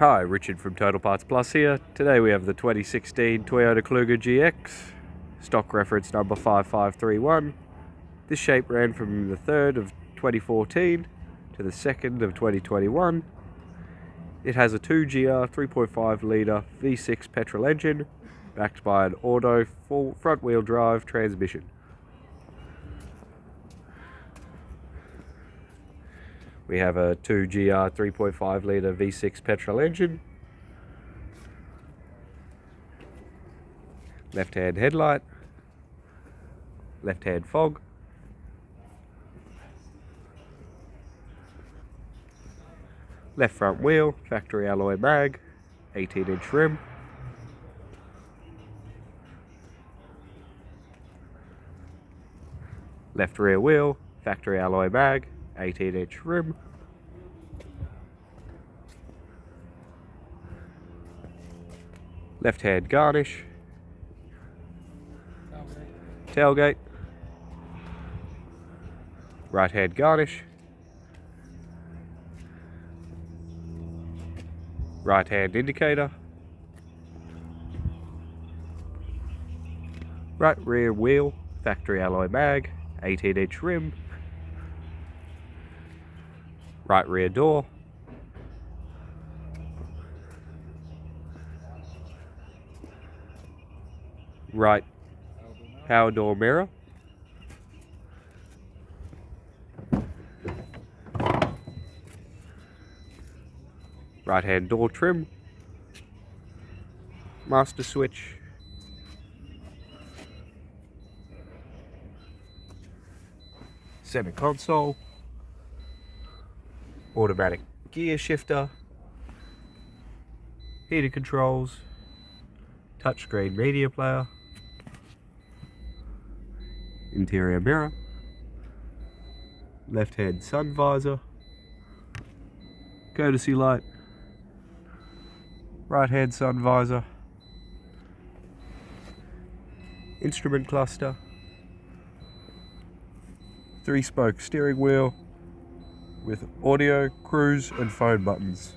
Hi, Richard from Total Parts Plus here. Today we have the 2016 Toyota Kluger GX, stock reference number 5531. This shape ran from the 3rd of 2014 to the 2nd of 2021. It has a 2GR 3.5 litre V6 petrol engine backed by an auto full front wheel drive transmission. We have a 2GR 3.5 litre V6 petrol engine, left-hand headlight, left-hand fog, left front wheel, factory alloy mag, 18-inch rim, left rear wheel, factory alloy mag, 18-inch rim, left-hand garnish, tailgate, right-hand garnish, right-hand indicator, right rear wheel, factory alloy mag, 18-inch rim, right rear door, right power door mirror, right hand door trim, master switch, center console, automatic gear shifter, heater controls, touchscreen media player, interior mirror, left hand sun visor, courtesy light, right hand sun visor, instrument cluster, 3-spoke steering wheel with audio, cruise and phone buttons.